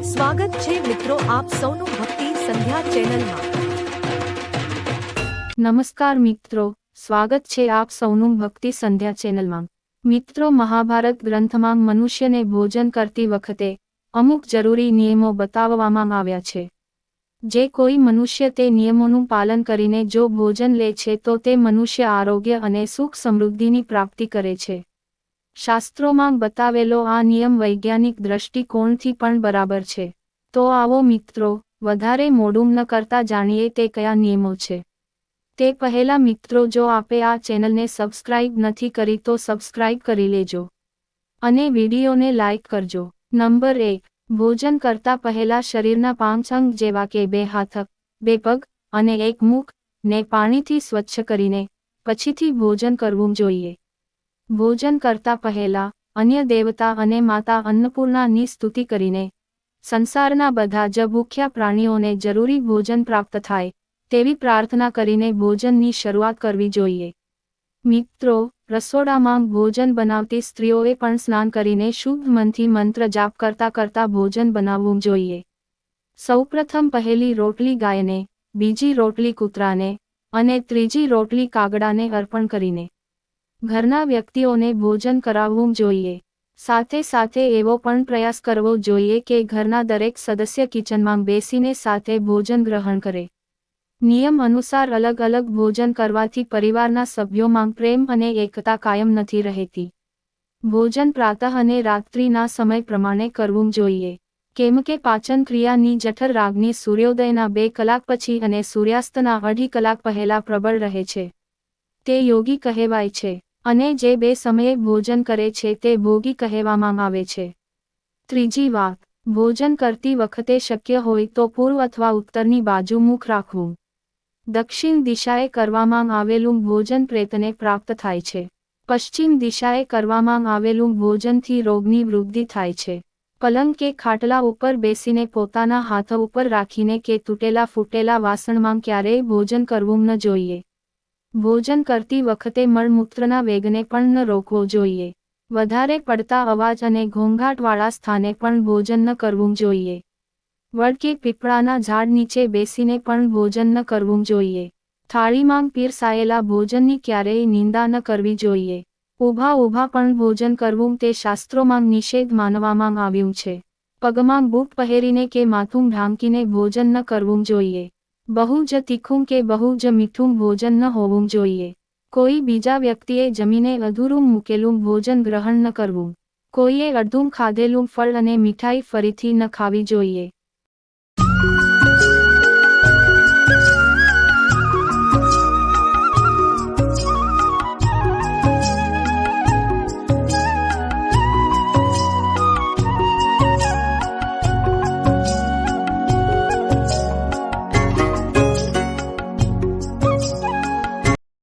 સ્વાગત છે મિત્રો આપ સૌનું ભક્તિ સંધ્યા ચેનલમાં। નમસ્કાર મિત્રો, સ્વાગત છે આપ સૌનું ભક્તિ સંધ્યા ચેનલમાં। મિત્રો, મહાભારત ગ્રંથમાં મનુષ્યને ભોજન કરતી વખતે અમુક જરૂરી નિયમો બતાવવામાં આવ્યા છે। જે કોઈ મનુષ્ય તે નિયમોનું પાલન કરીને જો ભોજન લે છે તો તે મનુષ્ય આરોગ્ય અને સુખ સમૃદ્ધિની પ્રાપ્તિ કરે છે। શાસ્ત્રોમાં બતાવેલો આ નિયમ વૈજ્ઞાનિક દ્રષ્ટિકોણથી પણ બરાબર છે। તો આવો મિત્રો, વધારે મોડું ન કરતા જાણીએ તે કયા નિયમો છે। તે પહેલા મિત્રો, જો આપે આ ચેનલને સબસ્ક્રાઇબ નથી કરી તો સબસ્ક્રાઇબ કરી લેજો અને વિડીયોને લાઇક કરજો। નંબર 1, ભોજન કરતા પહેલા શરીરના 5 અંગ જેવા કે 2 હાથ, 2 પગ અને 1 મુખ ને પાણીથી સ્વચ્છ કરીને પછીથી ભોજન કરવું જોઈએ। ભોજન કરતા પહેલા અન્ય દેવતા અને માતા અન્નપૂર્ણાની સ્તુતિ કરીને સંસારના બધા જ ભૂખ્યા પ્રાણીઓને જરૂરી ભોજન પ્રાપ્ત થાય તેવી પ્રાર્થના કરીને ભોજનની શરૂઆત કરવી જોઈએ। મિત્રો, રસોડામાં ભોજન બનાવતી સ્ત્રીઓએ પણ સ્નાન કરીને શુદ્ધ મનથી મંત્ર જાપ કરતા કરતા ભોજન બનાવવું જોઈએ। સૌપ્રથમ પહેલી રોટલી ગાયને, બીજી રોટલી કૂતરાને અને ત્રીજી રોટલી કાગડાને અર્પણ કરીને ઘરના વ્યક્તિઓને ભોજન કરાવવું જોઈએ। સાથે સાથે એવો પણ પ્રયાસ કરવો જોઈએ કે ઘરના દરેક સદસ્ય કિચનમાં બેસીને સાથે ભોજન ગ્રહણ કરે। નિયમ અનુસાર અલગ અલગ ભોજન કરવાથી પરિવારના સભ્યોમાં પ્રેમ અને એકતા કાયમ નથી રહેતી। ભોજન પ્રાતઃ અને રાત્રિના સમય પ્રમાણે કરવું જોઈએ, કેમ કે પાચન ક્રિયાની જઠર રાગની સૂર્યોદયના 2 કલાક પછી અને સૂર્યાસ્તના 2.5 કલાક પહેલા પ્રબળ રહે છે। તે યોગી કહેવાય છે અને જે 2 સમયે ભોજન કરે છે તે ભોગી કહેવામાં આવે છે। ત્રીજી વાત, ભોજન કરતી વખતે શક્ય હોય તો પૂર્વ અથવા ઉત્તરની બાજુ મુખ રાખવું। દક્ષિણ દિશાએ કરવામાં આવેલું ભોજન પ્રેતને પ્રાપ્ત થાય છે। પશ્ચિમ દિશાએ કરવામાં આવેલું ભોજનથી રોગની વૃદ્ધિ થાય છે। પલંગ કે ખાટલા ઉપર બેસીને પોતાના હાથ ઉપર રાખીને કે તૂટેલા ફૂટેલા વાસણમાં ક્યારેય ભોજન કરવું ન જોઈએ। ભોજન કરતી વખતે મળમૂત્રના વેગને પણ ન રોકવો જોઈએ। વધારે પડતા અવાજ અને ઘોંઘાટવાળા સ્થાને પણ ભોજન ન કરવું જોઈએ। વડ કે પીપળાના ઝાડ નીચે બેસીને પણ ભોજન ન કરવું જોઈએ। થાળીમાં પીરસાયેલા ભોજનની ક્યારેય નિંદા ન કરવી જોઈએ। ઊભા ઊભા પણ ભોજન કરવું તે શાસ્ત્રોમાં નિષેધ માનવામાં આવ્યું છે। પગમાં બૂટ પહેરીને કે માથું ઢાંકીને ભોજન ન કરવું જોઈએ। બહુ જ તીખું કે બહુ જ મીઠું ભોજન ન હોવું જોઈએ। કોઈ બીજા વ્યક્તિએ જમીને અધૂરું મૂકેલું ભોજન ગ્રહણ ન કરવું। કોઈએ અડધું ખાધેલું ફળ અને મીઠાઈ ફરીથી ન ખાવી જોઈએ।